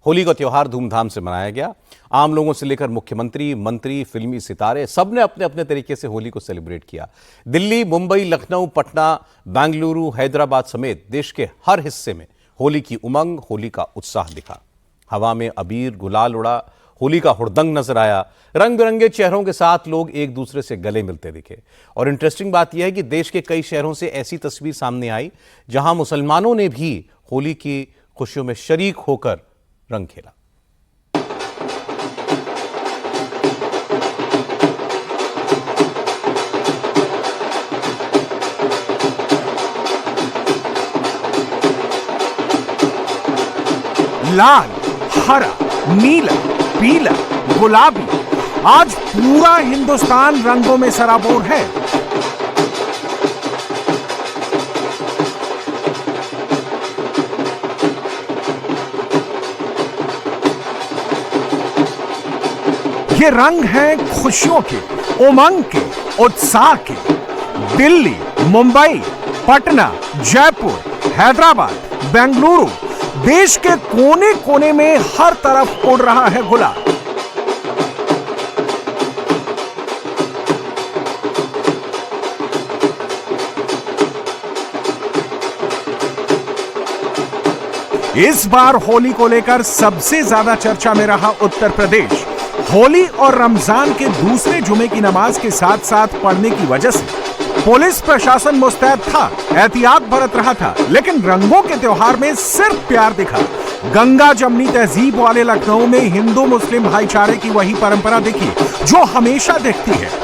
होली का त्योहार धूमधाम से मनाया गया। आम लोगों से लेकर मुख्यमंत्री, मंत्री, फिल्मी सितारे सबने अपने अपने तरीके से होली को सेलिब्रेट किया। दिल्ली, मुंबई, लखनऊ, पटना, बेंगलुरु, हैदराबाद समेत देश के हर हिस्से में होली की उमंग, होली का उत्साह दिखा। हवा में अबीर गुलाल उड़ा, होली का हुड़दंग नजर आया। रंग बिरंगे चेहरों के साथ लोग एक दूसरे से गले मिलते दिखे। और इंटरेस्टिंग बात यह है कि देश के कई शहरों से ऐसी तस्वीर सामने आई जहां मुसलमानों ने भी होली की खुशियों में शरीक होकर रंग खेला। लाल, हरा, नीला, पीला, गुलाबी, आज पूरा हिंदुस्तान रंगों में सराबोर है। ये रंग हैं खुशियों के, उमंग के, उत्साह के। दिल्ली, मुंबई, पटना, जयपुर, हैदराबाद, बेंगलुरु, देश के कोने कोने में हर तरफ उड़ रहा है गुलाल। इस बार होली को लेकर सबसे ज्यादा चर्चा में रहा उत्तर प्रदेश। होली और रमजान के दूसरे जुमे की नमाज के साथ साथ पढ़ने की वजह से पुलिस प्रशासन मुस्तैद था, एहतियात बरत रहा था, लेकिन रंगों के त्योहार में सिर्फ प्यार दिखा। गंगा जमनी तहजीब वाले लखनऊ में हिंदू मुस्लिम भाईचारे की वही परंपरा दिखी जो हमेशा दिखती है।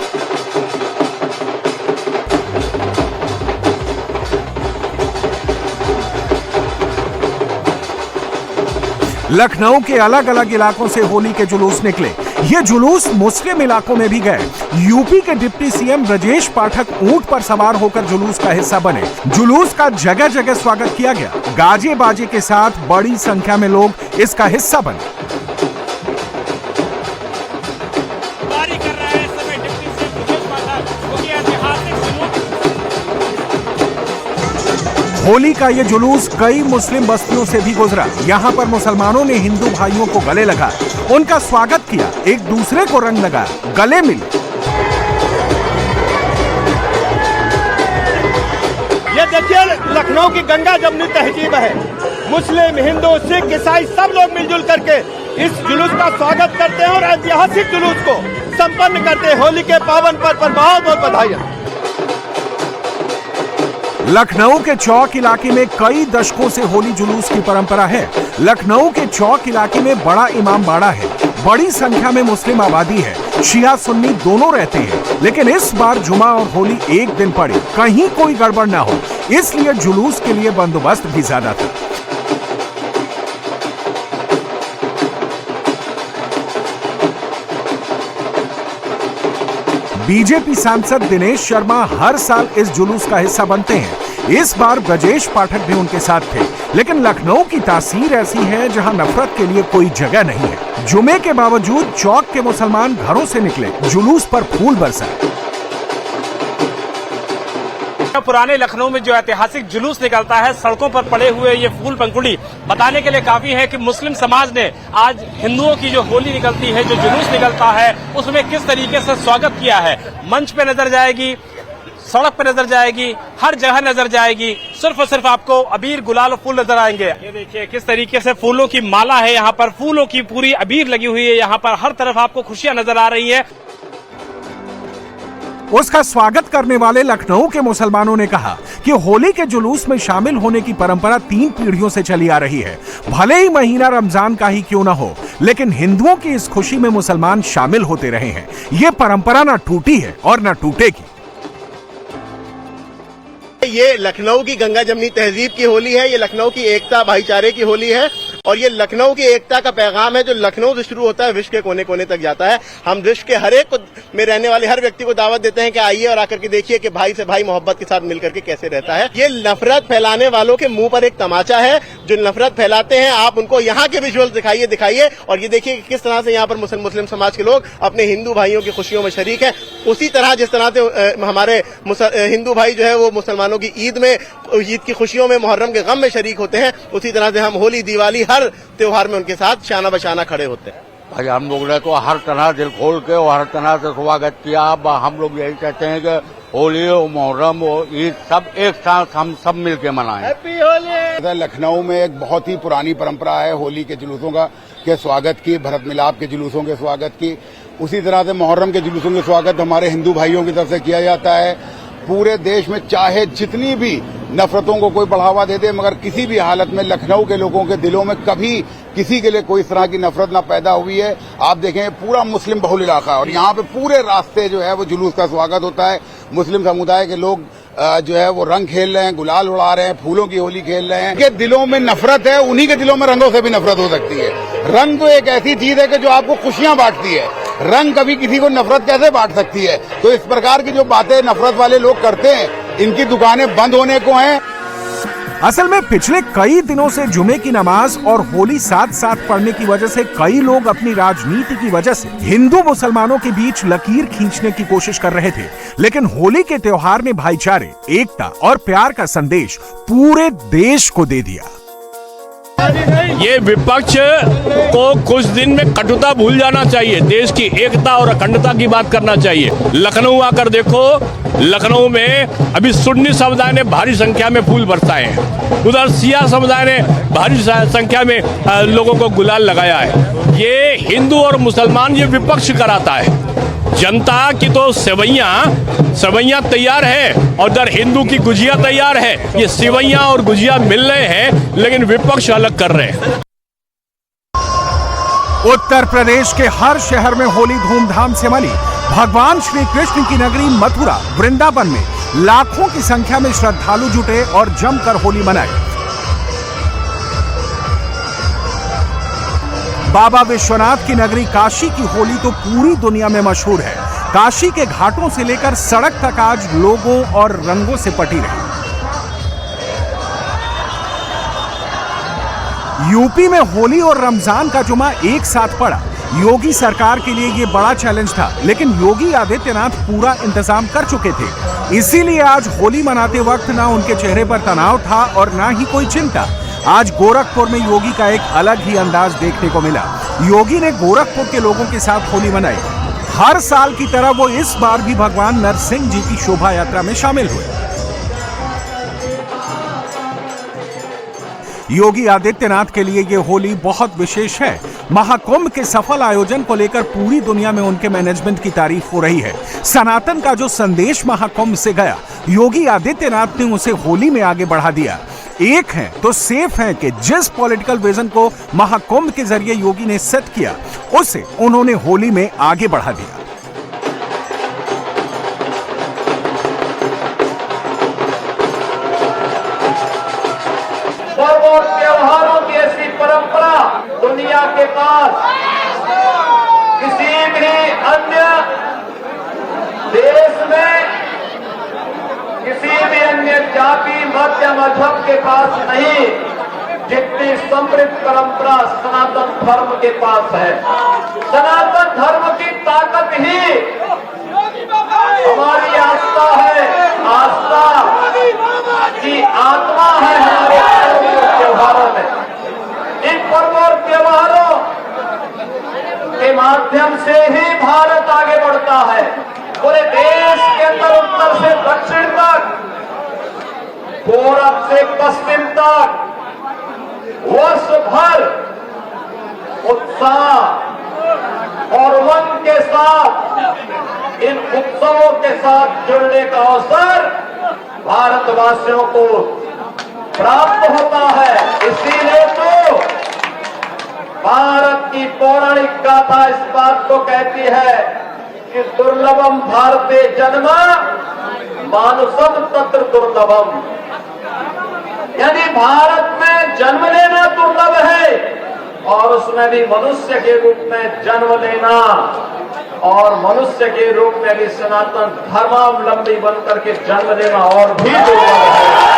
लखनऊ के अलग अलग इलाकों से होली के जुलूस निकले। ये जुलूस मुस्लिम इलाकों में भी गए। यूपी के डिप्टी सीएम ब्रजेश पाठक ऊंट पर सवार होकर जुलूस का हिस्सा बने। जुलूस का जगह जगह स्वागत किया गया। गाजे बाजे के साथ बड़ी संख्या में लोग इसका हिस्सा बने। होली का ये जुलूस कई मुस्लिम बस्तियों से भी गुजरा। यहाँ पर मुसलमानों ने हिंदू भाइयों को गले लगा, उनका स्वागत किया, एक दूसरे को रंग लगा, गले मिले। ये देखिए लखनऊ की गंगा जमनी तहजीब है। मुस्लिम, हिंदू, सिख, ईसाई सब लोग मिलजुल करके इस जुलूस का स्वागत करते हैं और ऐतिहासिक जुलूस को संपन्न करते हैं। होली के पावन पर्व पर बहुत बहुत बधाई। लखनऊ के चौक इलाके में कई दशकों से होली जुलूस की परंपरा है। लखनऊ के चौक इलाके में बड़ा इमाम बाड़ा है। बड़ी संख्या में मुस्लिम आबादी है। शिया सुन्नी दोनों रहते हैं, लेकिन इस बार जुमा और होली एक दिन पड़ी, कहीं कोई गड़बड़ ना हो, इसलिए जुलूस के लिए बंदोबस्त भी ज्यादा था। बीजेपी सांसद दिनेश शर्मा हर साल इस जुलूस का हिस्सा बनते हैं। इस बार ब्रजेश पाठक भी उनके साथ थे, लेकिन लखनऊ की तासीर ऐसी है जहां नफरत के लिए कोई जगह नहीं है। जुमे के बावजूद चौक के मुसलमान घरों से निकले, जुलूस पर फूल बरसाए। पुराने लखनऊ में जो ऐतिहासिक जुलूस निकलता है, सड़कों पर पड़े हुए ये फूल पंखुड़ी बताने के लिए काफी है कि मुस्लिम समाज ने आज हिंदुओं की जो होली निकलती है, जो जुलूस निकलता है, उसमें किस तरीके से स्वागत किया है। मंच पे नजर जाएगी, सड़क पे नजर जाएगी, हर जगह नजर जाएगी, सिर्फ और सिर्फ आपको अबीर गुलाल और फूल नजर आएंगे। ये देखिए किस तरीके से फूलों की माला है, यहाँ पर फूलों की पूरी अबीर लगी हुई है। यहाँ पर हर तरफ आपको खुशियां नजर आ रही है। उसका स्वागत करने वाले लखनऊ के मुसलमानों ने कहा कि होली के जुलूस में शामिल होने की परंपरा 3 पीढ़ियों से चली आ रही है। भले ही महीना रमजान का ही क्यों ना हो, लेकिन हिंदुओं की इस खुशी में मुसलमान शामिल होते रहे हैं। ये परंपरा ना टूटी है और ना टूटेगी। ये लखनऊ की गंगा जमनी तहजीब की होली है। ये लखनऊ की एकता भाईचारे की होली है और ये लखनऊ की एकता का पैगाम है जो लखनऊ से शुरू होता है, विश्व के कोने कोने तक जाता है। हम विश्व के हर एक में रहने वाले हर व्यक्ति को दावत देते हैं कि आइए और आकर के देखिए कि भाई से भाई मोहब्बत के साथ मिलकर के कैसे रहता है। ये नफरत फैलाने वालों के मुंह पर एक तमाचा है। जो नफरत फैलाते हैं, आप उनको यहाँ के विजुअल दिखाइए और ये देखिए कि किस तरह से यहाँ पर मुस्लिम समाज के लोग अपने हिंदू भाइयों की खुशियों में शरीक है। उसी तरह जिस तरह से हमारे हिंदू भाई जो है वो मुसलमानों की ईद में ईद की खुशियों में, मुहर्रम के गम में शरीक होते हैं, उसी तरह से हम होली, दिवाली, हर त्योहार में उनके साथ शाना बशाना खड़े होते हैं। भाई हम लोग ने तो हर तरह दिल खोल के और हर तरह से स्वागत किया। अब हम लोग यही कहते हैं कि होली और मुहर्रम और ईद सब एक साथ हम सब मिलके मनाएं। हैप्पी होली। लखनऊ में एक बहुत ही पुरानी परंपरा है होली के जुलूसों के स्वागत की, भरत मिलाप के जुलूसों के स्वागत की। उसी तरह से मुहर्रम के जुलूसों के स्वागत हमारे हिंदू भाइयों की तरफ से किया जाता है। पूरे देश में चाहे जितनी भी नफरतों को कोई बढ़ावा दे दे, मगर किसी भी हालत में लखनऊ के लोगों के दिलों में कभी किसी के लिए कोई इस तरह की नफरत ना पैदा हुई है। आप देखें पूरा मुस्लिम बहुल इलाका है और यहाँ पे पूरे रास्ते जो है वो जुलूस का स्वागत होता है। मुस्लिम समुदाय के लोग जो है वो रंग खेल रहे हैं, गुलाल उड़ा रहे हैं, फूलों की होली खेल रहे हैं। के दिलों में नफरत है, उन्हीं के दिलों में रंगों से भी नफरत हो सकती है। रंग तो एक ऐसी चीज है कि जो आपको खुशियां बांटती है, रंग कभी किसी को नफरत कैसे बांट सकती है। तो इस प्रकार की जो बातें नफरत वाले लोग करते हैं, इनकी दुकानें बंद होने को हैं। असल में पिछले कई दिनों से जुमे की नमाज और होली साथ साथ पढ़ने की वजह से कई लोग अपनी राजनीति की वजह से हिंदू मुसलमानों के बीच लकीर खींचने की कोशिश कर रहे थे, लेकिन होली के त्योहार ने भाईचारे, एकता और प्यार का संदेश पूरे देश को दे दिया। ये विपक्ष को कुछ दिन में कटुता भूल जाना चाहिए, देश की एकता और अखंडता की बात करना चाहिए। लखनऊ आकर देखो, लखनऊ में अभी सुन्नी समुदाय ने भारी संख्या में फूल बरसाए हैं, उधर सिया समुदाय ने भारी संख्या में लोगों को गुलाल लगाया है। ये हिंदू और मुसलमान ये विपक्ष कराता है। जनता की तो सेवैयां तैयार है और उधर हिंदू की गुजिया तैयार है। ये सेवैयां और गुजिया मिल रहे हैं, लेकिन विपक्ष अलग कर रहे हैं। उत्तर प्रदेश के हर शहर में होली धूमधाम से मनी। भगवान श्री कृष्ण की नगरी मथुरा, वृंदावन में लाखों की संख्या में श्रद्धालु जुटे और जमकर होली मनाई। बाबा विश्वनाथ की नगरी काशी की होली तो पूरी दुनिया में मशहूर है। काशी के घाटों से लेकर सड़क तक आज लोगों और रंगों से पटी रही। यूपी में होली और रमजान का जुमा एक साथ पड़ा। योगी सरकार के लिए यह बड़ा चैलेंज था, लेकिन योगी आदित्यनाथ पूरा इंतजाम कर चुके थे। इसीलिए आज होली मनाते वक्त ना उनके चेहरे पर तनाव था और ना ही कोई चिंता। आज गोरखपुर में योगी का एक अलग ही अंदाज देखने को मिला। योगी ने गोरखपुर के लोगों के साथ होली मनाई। हर साल की तरह वो इस बार भी भगवान नरसिंह जी की शोभा यात्रा में शामिल हुए। योगी आदित्यनाथ के लिए ये होली बहुत विशेष है। महाकुंभ के सफल आयोजन को लेकर पूरी दुनिया में उनके मैनेजमेंट की तारीफ हो रही है। सनातन का जो संदेश महाकुंभ से गया, योगी आदित्यनाथ ने उसे होली में आगे बढ़ा दिया। एक है तो सेफ है कि जिस पॉलिटिकल विजन को महाकुंभ के जरिए योगी ने सेट किया, उसे उन्होंने होली में आगे बढ़ा दिया। पर्व और त्योहारों की ऐसी परंपरा दुनिया के पास किसी भी अन्य देश में, किसी भी अन्य जाति, मत या मजहब के पास नहीं, जितनी समृद्ध परंपरा सनातन धर्म के पास है। सनातन धर्म की ताकत ही हमारी आस्था है, आस्था की आत्मा है हमारे त्योहारों में। इन पर्व और त्योहारों के माध्यम से ही भारत आगे बढ़ता है। पूरे देश के अंदर उत्तर से दक्षिण तक, पूरब से पश्चिम तक वर्ष भर उत्साह और उमंग के साथ, इन उत्सवों के साथ जुड़ने का अवसर भारतवासियों को प्राप्त होता है। इसीलिए तो भारत की पौराणिक गाथा इस बात को कहती है कि दुर्लभम भारते जन्म मानुषम तत्र दुर्लभम, यानी भारत में जन्म लेना दुर्लभ है और उसमें भी मनुष्य के रूप में जन्म लेना और मनुष्य के रूप में भी सनातन धर्मावलंबी बनकर के जन्म लेना और भी दुर्लभ है।